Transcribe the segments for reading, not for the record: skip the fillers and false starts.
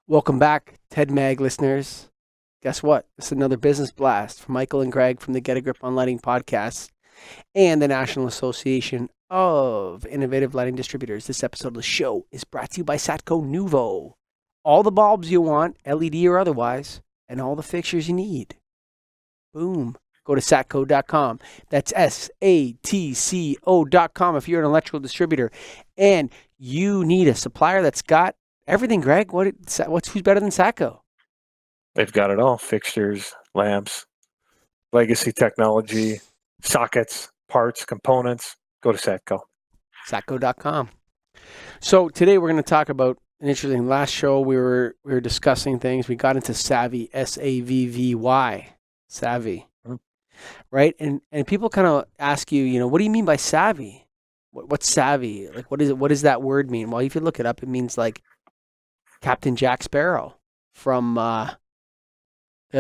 Welcome back, Ted Mag listeners. Guess what? It's another business blast from Michael and Greg from the Get a Grip on Lighting podcast and the National Association of Innovative Lighting Distributors. This episode of the show is brought to you by Satco Nuvo. All the bulbs you want, LED or otherwise, and all the fixtures you need. Boom. Go to satco.com. That's SATCO.com if you're an electrical distributor and you need a supplier that's got everything. Greg, who's better than Satco? They've got it all: fixtures, lamps, legacy technology, sockets, parts, components. Go to Satco. Satco.com. So today we're going to talk about an interesting. Last show we were discussing things. We got into Savvy, SAVVY, Savvy, right? And people kind of ask you, what do you mean by savvy? What's savvy? Like, what is it? What does that word mean? Well, if you look it up, it means like Captain Jack Sparrow from the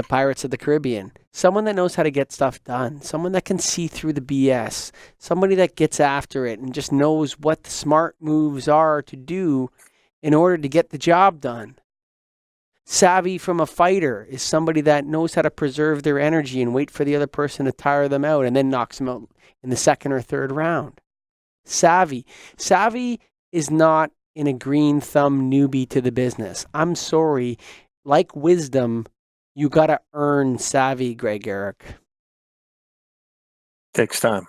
Pirates of the Caribbean. Someone that knows how to get stuff done. Someone that can see through the BS. Somebody that gets after it and just knows what the smart moves are to do in order to get the job done. Savvy from a fighter is somebody that knows how to preserve their energy and wait for the other person to tire them out and then knocks them out in the second or third round. Savvy. Savvy is not in a green thumb newbie to the business. I'm sorry. Like wisdom, you got to earn savvy, Greg Ehrich. Takes time.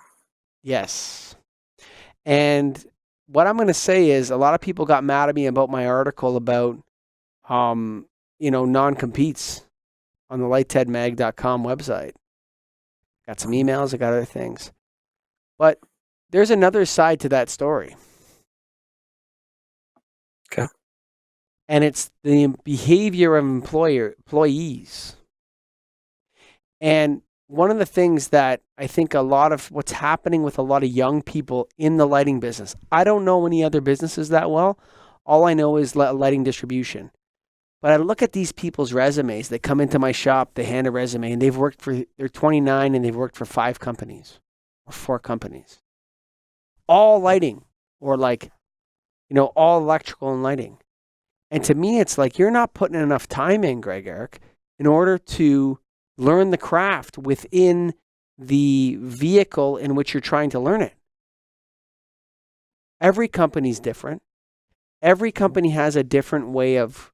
Yes. And what I'm going to say is a lot of people got mad at me about my article about, non-competes on the lighttedmag.com website. Got some emails. I got other things. But there's another side to that story. Okay. And it's the behavior of employees. And one of the things that I think a lot of what's happening with a lot of young people in the lighting business, I don't know any other businesses that well. All I know is lighting distribution. But I look at these people's resumes. They come into my shop, they hand a resume, and they're 29 and they've worked for 5 companies or 4 companies. All lighting or all electrical and lighting. And to me, it's like you're not putting enough time in, Greg Ehrich, in order to learn the craft within the vehicle in which you're trying to learn it. Every company's different. Every company has a different way of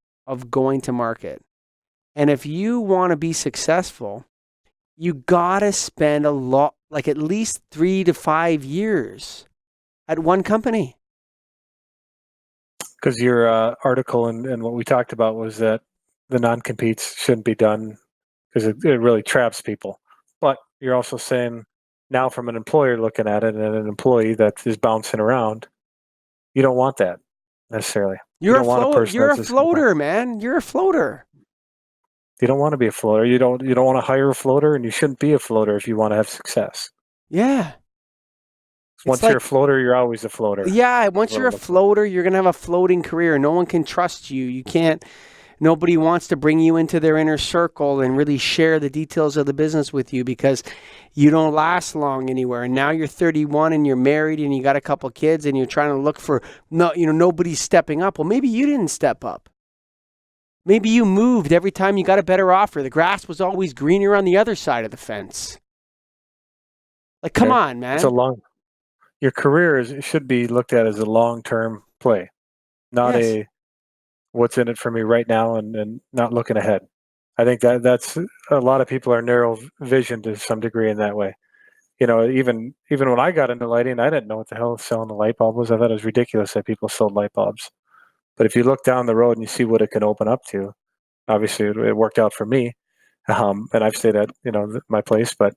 going to market. And if you want to be successful, you got to spend a lot, like at least 3 to 5 years at one company. Because your article and what we talked about was that the non-competes shouldn't be done because it really traps people. But you're also saying now from an employer looking at it and an employee that is bouncing around, you don't want that necessarily. You're a floater, man. You're a floater. You don't want to be a floater. You don't want to hire a floater, and you shouldn't be a floater if you want to have success. Yeah. Once you're a floater, you're always a floater. Yeah, once you're a floater, you're going to have a floating career. No one can trust you. Nobody wants to bring you into their inner circle and really share the details of the business with you because you don't last long anywhere. And now you're 31 and you're married and you got a couple kids and you're trying to look for, nobody's stepping up. Well, maybe you didn't step up. Maybe you moved every time you got a better offer. The grass was always greener on the other side of the fence. Like, come on, man. Your career should be looked at as a long-term play, not a what's in it for me right now and not looking ahead. I think that's a lot of people are narrow vision to some degree in that way. Even when I got into lighting, I didn't know what the hell selling a light bulb was. I thought it was ridiculous that people sold light bulbs. But if you look down the road and you see what it can open up to, obviously it worked out for me. And I've stayed at, my place, but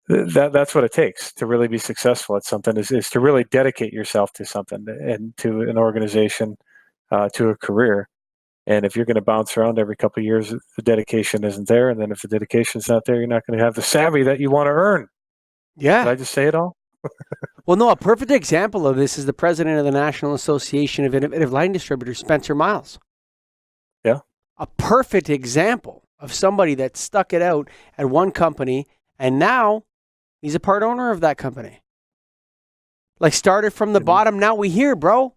that's what it takes to really be successful at something is to really dedicate yourself to something and to an organization, to a career. And if you're going to bounce around every couple of years, the dedication isn't there. And then if the dedication's not there, you're not going to have the savvy that you want to earn. Yeah. Did I just say it all? Well, no, a perfect example of this is the president of the National Association of Innovative Lighting Distributors, Spencer Miles. Yeah. A perfect example of somebody that stuck it out at one company and now he's a part owner of that company. Like started from the bottom, now we here, bro.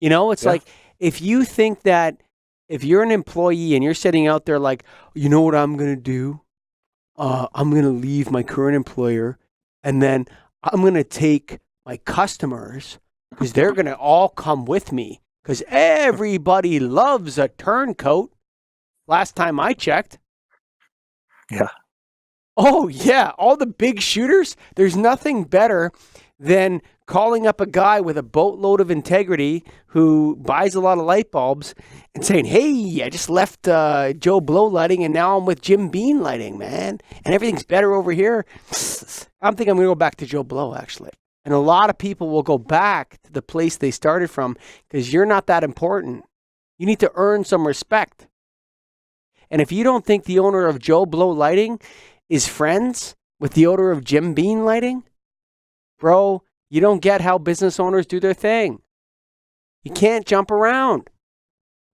It's like if you think that if you're an employee and you're sitting out there like, you know what I'm going to do? I'm going to leave my current employer and then I'm going to take my customers because they're going to all come with me because everybody loves a turncoat. Last time I checked. Yeah. Oh, yeah. All the big shooters, there's nothing better than calling up a guy with a boatload of integrity who buys a lot of light bulbs and saying, hey, I just left Joe Blow Lighting and now I'm with Jim Bean Lighting, man. And everything's better over here. I'm thinking I'm going to go back to Joe Blow, actually. And a lot of people will go back to the place they started from because you're not that important. You need to earn some respect. And if you don't think the owner of Joe Blow Lighting is friends with the owner of Jim Bean Lighting, bro, you don't get how business owners do their thing. You can't jump around.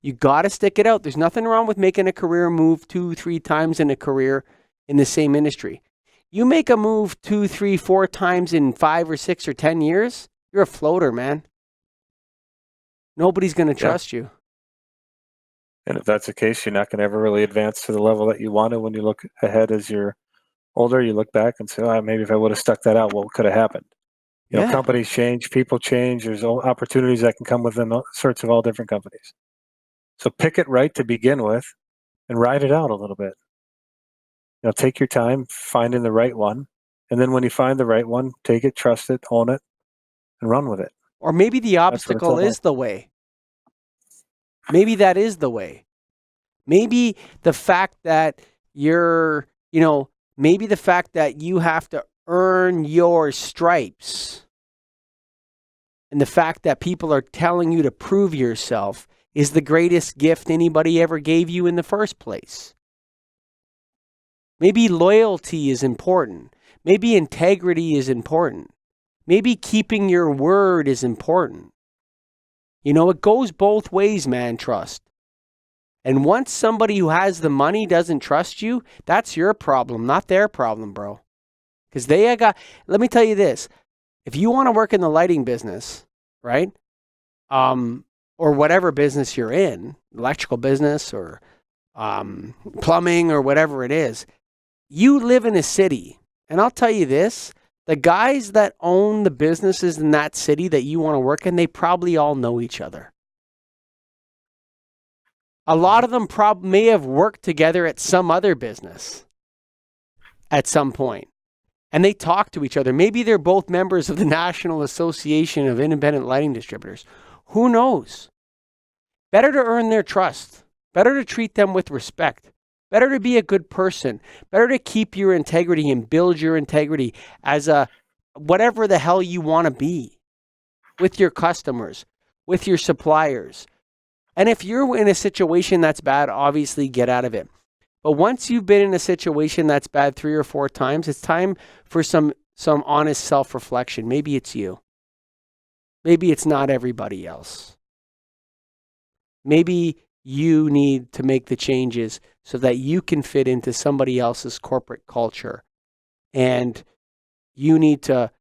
You got to stick it out. There's nothing wrong with making a career move 2-3 times in a career in the same industry. You make a move 2, 3, 4 times in 5 or 6 or 10 years, you're a floater, man. Nobody's going to trust you. And if that's the case, you're not going to ever really advance to the level that you wanted. When you look ahead as you're older, you look back and say, oh, maybe if I would have stuck that out, what could have happened? You know, companies change, people change. There's opportunities that can come within all sorts of all different companies. So pick it right to begin with and ride it out a little bit. You know, take your time finding the right one. And then when you find the right one, take it, trust it, own it, and run with it. Or maybe the obstacle is the way. Maybe that is the way. Maybe the fact that you're, maybe the fact that you have to earn your stripes and the fact that people are telling you to prove yourself is the greatest gift anybody ever gave you in the first place. Maybe loyalty is important. Maybe integrity is important. Maybe keeping your word is important. It goes both ways, man, trust. And once somebody who has the money doesn't trust you, that's your problem, not their problem, bro. Because let me tell you this. If you want to work in the lighting business, right? Or whatever business you're in, electrical business or plumbing or whatever it is, you live in a city. And I'll tell you this. The guys that own the businesses in that city that you want to work in, they probably all know each other. A lot of them may have worked together at some other business at some point. And they talk to each other. Maybe they're both members of the National Association of Independent Lighting Distributors. Who knows? Better to earn their trust. Better to treat them with respect. Better to be a good person. Better to keep your integrity and build your integrity as a whatever the hell you want to be with your customers, with your suppliers. And if you're in a situation that's bad, obviously get out of it. But once you've been in a situation that's bad 3 or 4 times, it's time for some honest self-reflection. Maybe it's you. Maybe it's not everybody else. Maybe you need to make the changes so that you can fit into somebody else's corporate culture. And you need to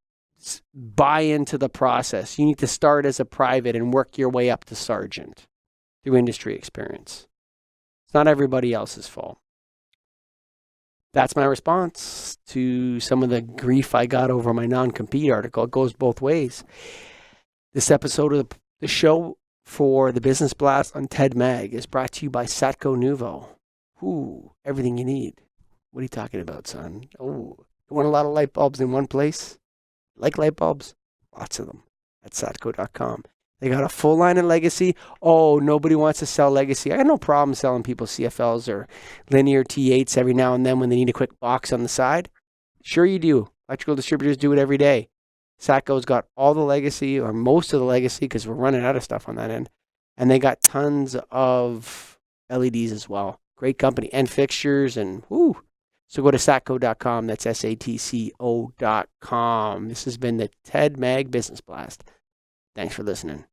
buy into the process. You need to start as a private and work your way up to sergeant through industry experience. It's not everybody else's fault. That's my response to some of the grief I got over my non-compete article. It goes both ways. This episode of the show for the Business Blast on TED Mag is brought to you by Satco Nuvo. Ooh, everything you need. What are you talking about, son? Oh, you want a lot of light bulbs in one place? Like light bulbs? Lots of them at satco.com. They got a full line of legacy. Oh, nobody wants to sell legacy. I got no problem selling people CFLs or linear T8s every now and then when they need a quick box on the side. Sure you do. Electrical distributors do it every day. Satco's got all the legacy or most of the legacy because we're running out of stuff on that end. And they got tons of LEDs as well. Great company. And fixtures and whoo. So go to satco.com. That's SATCO.com. This has been the TED Mag Business Blast. Thanks for listening.